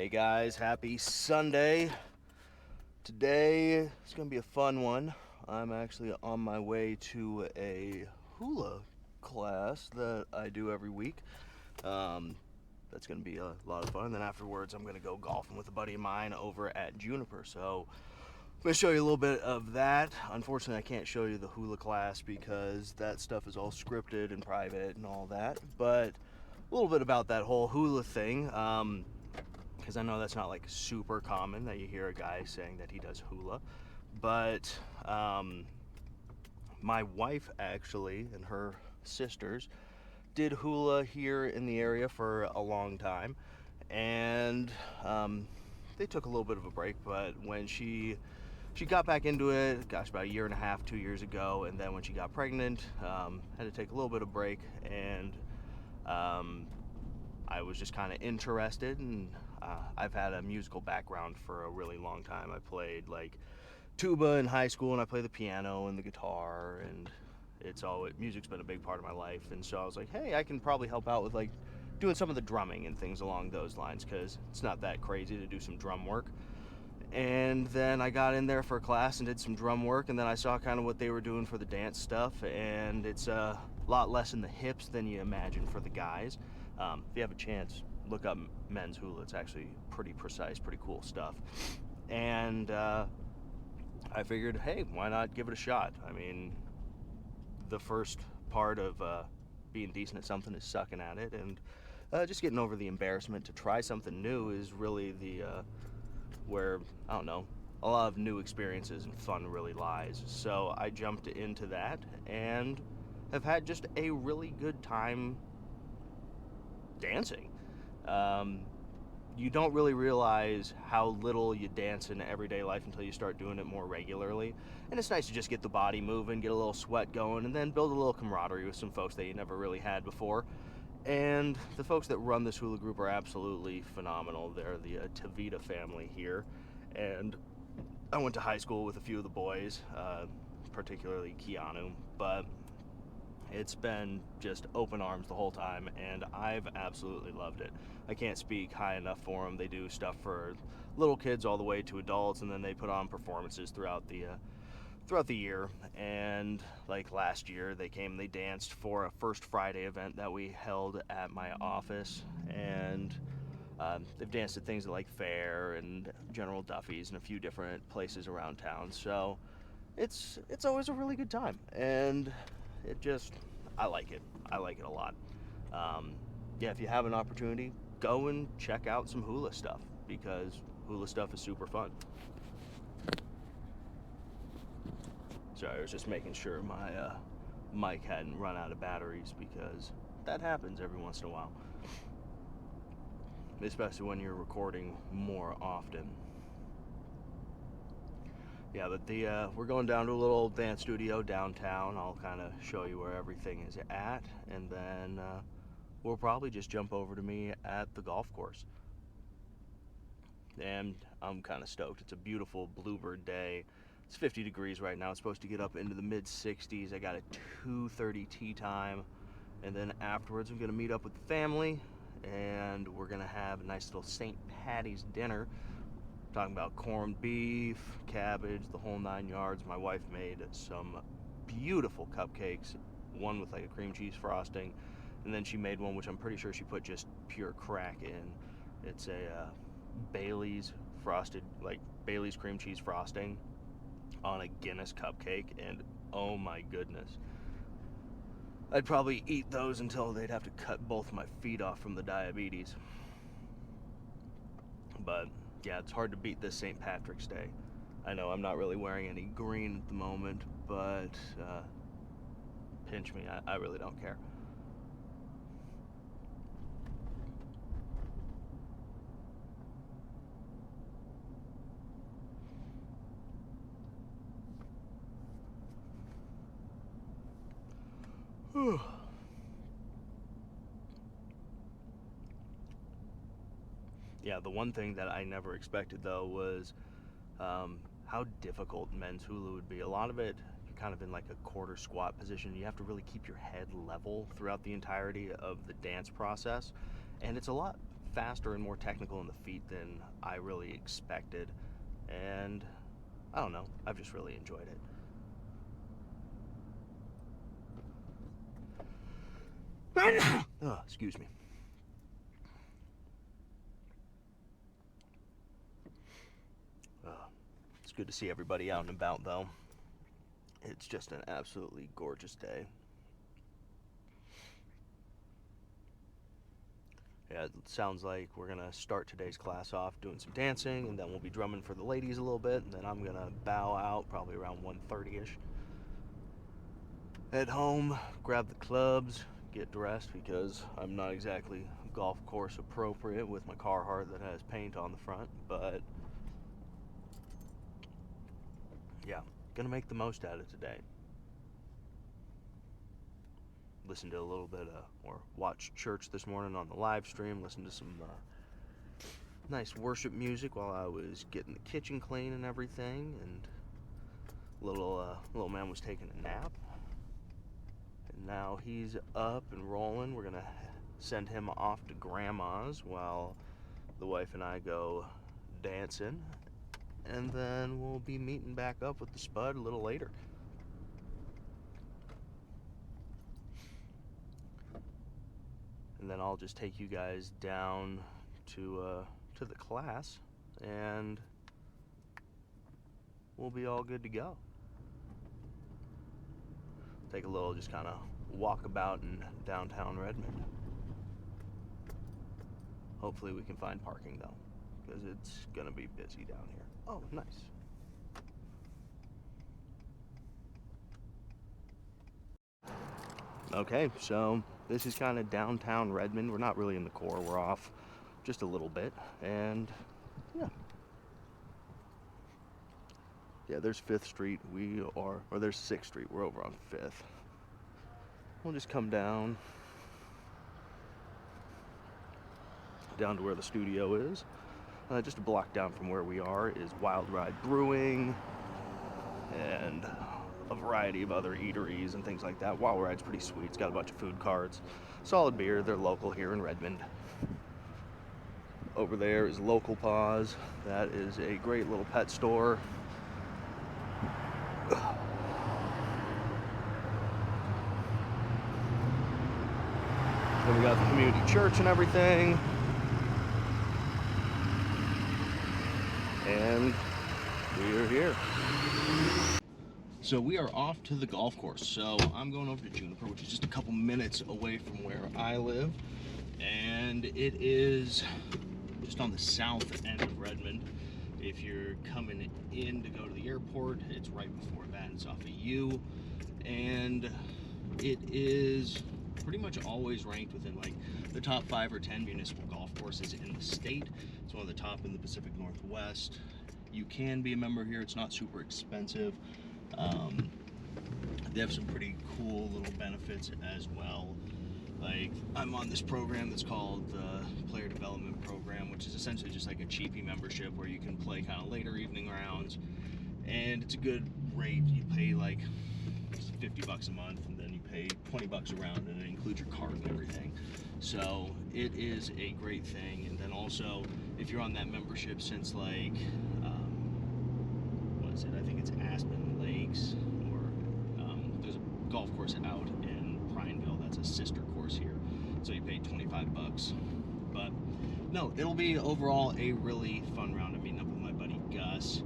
Hey guys, happy Sunday. Today is going to be a fun one. I'm actually on my way to a hula class that I do every week. That's going to be a lot of fun. And then afterwards, I'm going to go golfing with a buddy of mine over at Juniper. So I'm going to show you a little bit of that. Unfortunately, I can't show you the hula class because that stuff is all scripted and private and all that. But a little bit about that whole hula thing. Because I know that's not like super common that you hear a guy saying that he does hula. But my wife actually and her sisters did hula here in the area for a long time. And they took a little bit of a break, but when she got back into it, gosh, about a year and a half, 2 years ago, and then when she got pregnant, had to take a little bit of break, and um, I was just kind of interested, and I've had a musical background for a really long time. I played like tuba in high school, and I play the piano and the guitar, and music's been a big part of my life. And so I was like, hey, I can probably help out with like doing some of the drumming and things along those lines because it's not that crazy to do some drum work. And then I got in there for a class and did some drum work, and then I saw kind of what they were doing for the dance stuff, and it's a lot less in the hips than you imagine for the guys. If you have a chance, look up men's hula. It's actually pretty precise, pretty cool stuff. And I figured, hey, why not give it a shot? I mean, the first part of being decent at something is sucking at it, and just getting over the embarrassment to try something new is really the where, I don't know, a lot of new experiences and fun really lies. So I jumped into that and have had just a really good time dancing. Um, you don't really realize how little you dance in everyday life until you start doing it more regularly. And it's nice to just get the body moving, get a little sweat going, and then build a little camaraderie with some folks that you never really had before. And the folks that run this hula group are absolutely phenomenal. They're the Tavita family here. And I went to high school with a few of the boys, particularly Keanu, but it's been just open arms the whole time, and I've absolutely loved it. I can't speak high enough for them. They do stuff for little kids all the way to adults, and then they put on performances throughout the year. And like last year, they came and they danced for a First Friday event that we held at my office, and they've danced at things like Fair and General Duffy's and a few different places around town. So it's always a really good time, and it just I like it. I like it a lot. Um, yeah, if you have an opportunity, go and check out some hula stuff because hula stuff is super fun. Sorry, I was just making sure my mic hadn't run out of batteries because that happens every once in a while, especially when you're recording more often. Yeah, but we're going down to a little dance studio downtown. I'll kind of show you where everything is at, and then we'll probably just jump over to me at the golf course. And I'm kind of stoked. It's a beautiful bluebird day. It's 50 degrees right now. It's supposed to get up into the mid 60s. I got a 2:30 tee time, and then afterwards I'm gonna meet up with the family, and we're gonna have a nice little St. Paddy's dinner. Talking about corned beef, cabbage, the whole 9 yards. My wife made some beautiful cupcakes, one with like a cream cheese frosting, and then she made one which I'm pretty sure she put just pure crack in. It's a Bailey's frosted, like Bailey's cream cheese frosting on a Guinness cupcake, and oh my goodness. I'd probably eat those until they'd have to cut both my feet off from the diabetes. But yeah, it's hard to beat this St. Patrick's Day. I know I'm not really wearing any green at the moment, but pinch me, I really don't care. Yeah, the one thing that I never expected though was how difficult men's hula would be. A lot of it, you're kind of in like a quarter squat position. You have to really keep your head level throughout the entirety of the dance process, and it's a lot faster and more technical in the feet than I really expected, and I don't know, I've just really enjoyed it. Oh, excuse me. It's good to see everybody out and about, though. It's just an absolutely gorgeous day. Yeah, it sounds like we're gonna start today's class off doing some dancing, and then we'll be drumming for the ladies a little bit, and then I'm gonna bow out probably around 1:30ish. Head home, grab the clubs, get dressed, because I'm not exactly golf course appropriate with my Carhartt that has paint on the front, but yeah, gonna make the most out of today. Listened to a little bit or watched church this morning on the live stream, listened to some nice worship music while I was getting the kitchen clean and everything, and little man was taking a nap, and now he's up and rolling. We're gonna send him off to grandma's while the wife and I go dancing, and then we'll be meeting back up with the Spud a little later. And then I'll just take you guys down to the class, and we'll be all good to go. Take a little just kind of walk about in downtown Redmond. Hopefully we can find parking, though, because it's gonna be busy down here. Oh, nice. Okay, so this is kind of downtown Redmond. We're not really in the core, we're off just a little bit, and yeah, there's 5th Street. Or there's 6th Street. We're over on 5th. We'll just come down to where the studio is. Just a block down from where we are is Wild Ride Brewing and a variety of other eateries and things like that. Wild Ride's pretty sweet. It's got a bunch of food carts. Solid beer. They're local here in Redmond. Over there is Local Paws. That is a great little pet store. Then we got the community church and everything. And we are here. So we are off to the golf course. So I'm going over to Juniper, which is just a couple minutes away from where I live. And it is just on the south end of Redmond. If you're coming in to go to the airport, it's right before that. It's off of U. And it is pretty much always ranked within like the top 5 or 10 municipal golf courses in the state. It's one of the top in the Pacific Northwest. You can be a member here. It's not super expensive. They have some pretty cool little benefits as well. Like, I'm on this program that's called the Player Development Program, which is essentially just like a cheapy membership where you can play kind of later evening rounds, and it's a good rate. You pay like $50 a month, and then you pay $20 a round, and it includes your card and everything. So it is a great thing. And then also, if you're on that membership since like what is it? I think it's Aspen Lakes, or there's a golf course out in Prineville that's a sister course here. So you pay $25. But no, it'll be overall a really fun round. I'm meeting up with my buddy Gus,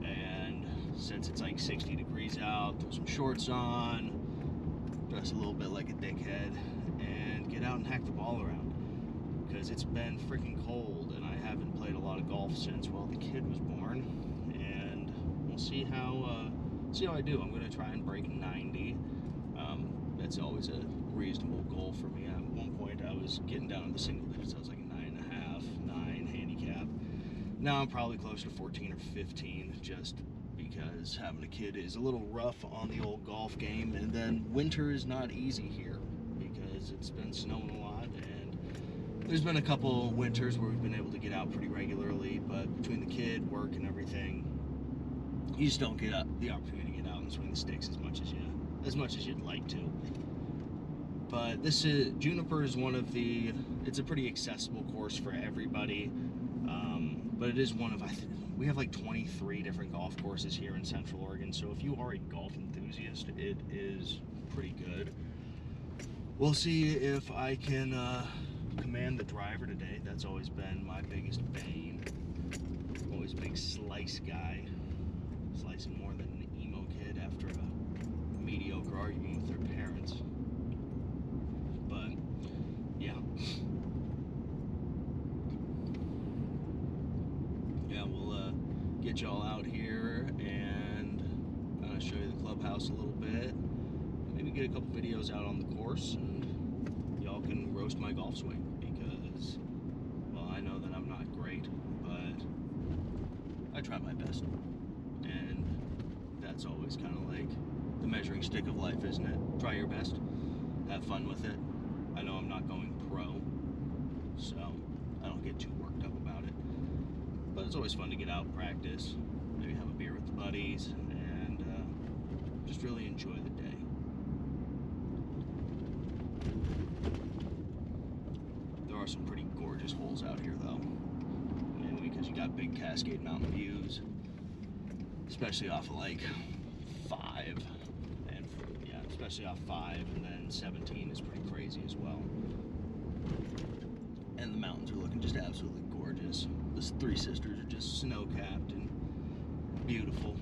and since it's like 60 degrees out, throw some shorts on, dress a little bit like a dickhead, and get out and hack the ball around, because it's been freaking cold and I haven't played a lot of golf since, well, the kid was born. And we'll see how I do. I'm going to try and break 90. That's always a reasonable goal for me. At one point I was getting down in the single digits. I was like 9.5, 9 handicap. Now I'm probably closer to 14 or 15, just because having a kid is a little rough on the old golf game. And then winter is not easy here because it's been snowing a lot, and there's been a couple winters where we've been able to get out pretty regularly, but between the kid, work, and everything, you just don't get the opportunity to get out and swing the sticks as much as you'd like to. So it is a great thing. And then also, if you're on that membership since like the top 5 or 10 municipal golf courses in the state, it's one of the top in the Pacific Northwest. You can be a member here. It's not super expensive. But this is Juniper is one of the. It's a pretty accessible course for everybody. But it is one of we have like 23 different golf courses here in Central Oregon. So if you are a golf enthusiast, it is pretty good. We'll see if I can command the driver today. That's always been my biggest bane. I'm always a big slice guy, slicing more than an emo kid after a mediocre argument with their parents. But yeah, we'll get y'all out here and kind of show you the clubhouse a little bit. Maybe get a couple videos out on the course, and y'all can roast my golf swing because, well, I know that I'm not great, but I try my best, and that's always kind of like the measuring stick of life, isn't it? Try your best, have fun with it. I know I'm not going pro, so I don't get too worked up about it, but it's always fun to get out, practice, maybe have a beer with the buddies, and just really enjoy the day. There are some pretty gorgeous holes out here, though, mainly because you got big Cascade Mountain views, especially off of like 5, and yeah, especially off 5, and then 17 is pretty crazy as well. And the mountains are looking just absolutely gorgeous. The Three Sisters are just snow-capped and beautiful.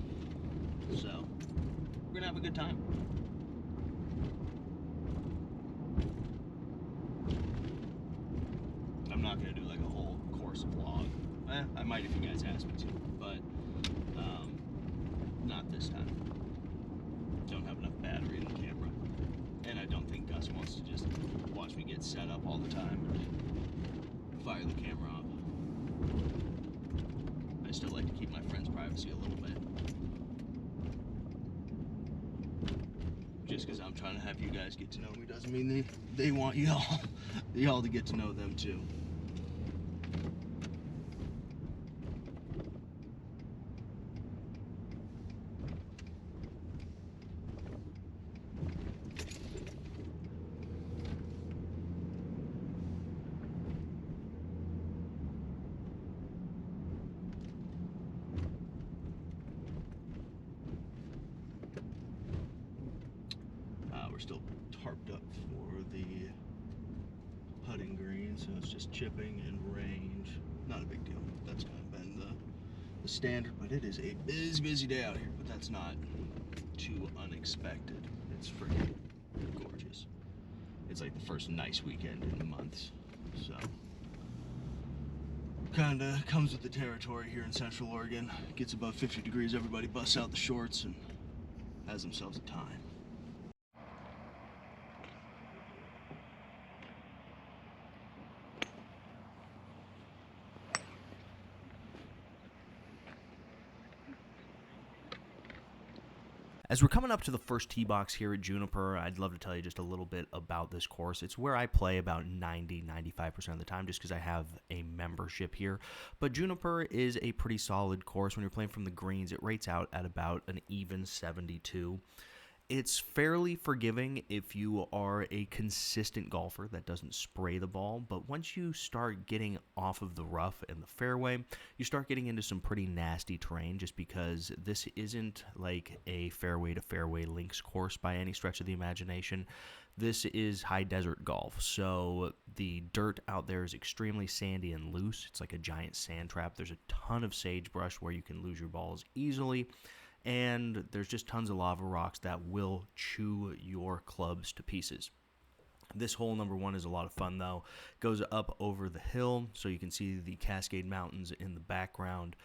So we're gonna have a good time. I'm not gonna do like a whole course vlog. I might if you guys ask me to, but not this time. Don't have enough battery in the camera, and I don't think Gus wants to just watch me get set up all the time and fire the camera up. I still like to keep my friend's privacy a little bit, just because I'm trying to have you guys get to know me doesn't mean they want y'all to get to know them too. We're still tarped up for the putting green, so it's just chipping and range. Not a big deal. That's kind of been the standard, but it is a busy day out here, but that's not too unexpected. It's freaking gorgeous. It's like the first nice weekend in months, so kind of comes with the territory here in Central Oregon. Gets above 50 degrees, everybody busts out the shorts and has themselves a time. As we're coming up to the first tee box here at Juniper, I'd love to tell you just a little bit about this course. It's where I play about 90-95% of the time just because I have a membership here. But Juniper is a pretty solid course. When you're playing from the greens, it rates out at about an even 72. It's fairly forgiving if you are a consistent golfer that doesn't spray the ball, but once you start getting off of the rough and the fairway, you start getting into some pretty nasty terrain just because this isn't like a fairway to fairway links course by any stretch of the imagination. This is high desert golf, so the dirt out there is extremely sandy and loose. It's like a giant sand trap. There's a ton of sagebrush where you can lose your balls easily. And there's just tons of lava rocks that will chew your clubs to pieces. This hole number 1 is a lot of fun, though. Goes up over the hill, so you can see the Cascade Mountains in the background.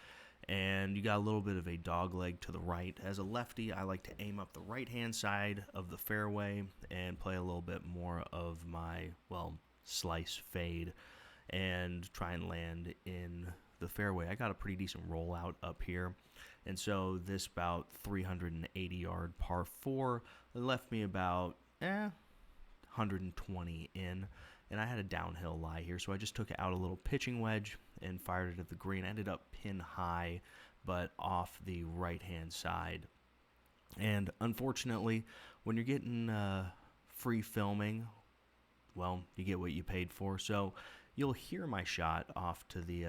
And you got a little bit of a dog leg to the right. As a lefty, I like to aim up the right-hand side of the fairway and play a little bit more of my, slice fade and try and land in the fairway. I got a pretty decent rollout up here. And so this about 380-yard par 4 left me about 120 in. And I had a downhill lie here, so I just took out a little pitching wedge and fired it at the green. Ended up pin high, but off the right-hand side. And unfortunately, when you're getting free filming well, you get what you paid for. So you'll hear my shot off to the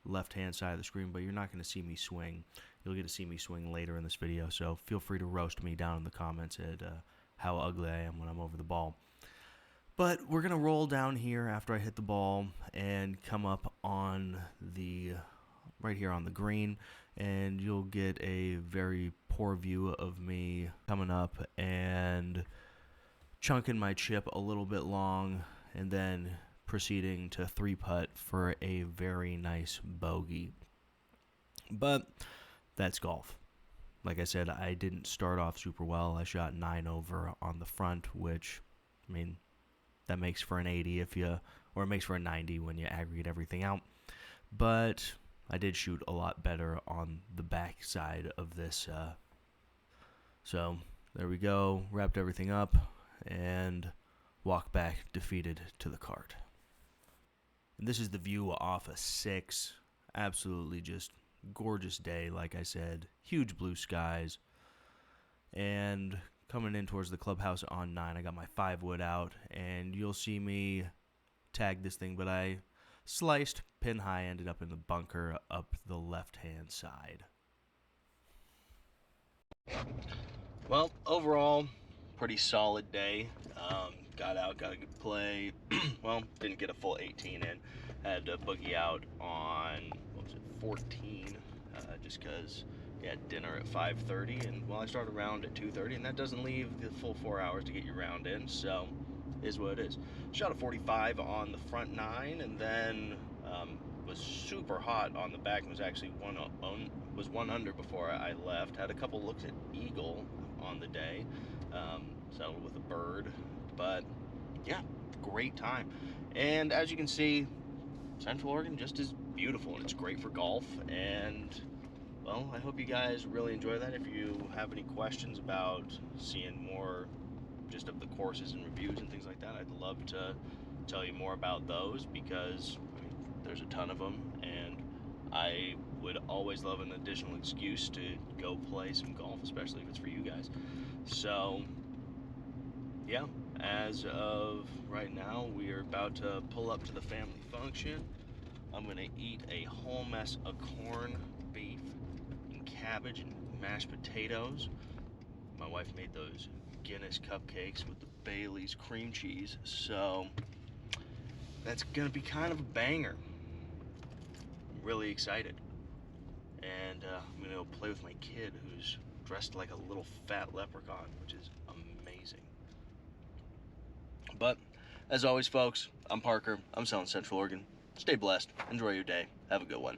left-hand side of the screen, but you're not going to see me swing. You'll get to see me swing later in this video, so feel free to roast me down in the comments at how ugly I am when I'm over the ball. But we're going to roll down here after I hit the ball and come up on the, right here on the green, and you'll get a very poor view of me coming up and chunking my chip a little bit long and then proceeding to 3-putt for a very nice bogey. But that's golf. Like I said, I didn't start off super well. I shot 9 over on the front, which, I mean, that makes for an 80 or it makes for a 90 when you aggregate everything out. But I did shoot a lot better on the back side of this. So there we go. Wrapped everything up and walked back defeated to the cart. And this is the view off a 6. Absolutely just gorgeous day, like I said. Huge blue skies. And coming in towards the clubhouse on 9, I got my 5-wood out, and you'll see me tag this thing, but I sliced pin high, ended up in the bunker up the left-hand side. Well, overall, pretty solid day. Got out, got a good play. Well, didn't get a full 18 in. Had to boogie out on, 14, just because we had dinner at 5:30, and well, I started around at 2:30, and that doesn't leave the full 4 hours to get your round in, so is what it is. Shot a 45 on the front 9, and then was super hot on the back, and was actually one under before I left. Had a couple looks at eagle on the day, settled with a bird, but yeah, great time. And as you can see, Central Oregon just is beautiful, and it's great for golf. And well, I hope you guys really enjoy that. If you have any questions about seeing more just of the courses and reviews and things like that, I'd love to tell you more about those, because I mean, there's a ton of them, and I would always love an additional excuse to go play some golf, especially if it's for you guys. So yeah, as of right now, we are about to pull up to the family function. I'm going to eat a whole mess of corn, beef, and cabbage, and mashed potatoes. My wife made those Guinness cupcakes with the Bailey's cream cheese, so that's going to be kind of a banger. I'm really excited. And I'm going to go play with my kid, who's dressed like a little fat leprechaun, which is amazing. But as always, folks, I'm Parker. I'm selling Central Oregon. Stay blessed. Enjoy your day. Have a good one.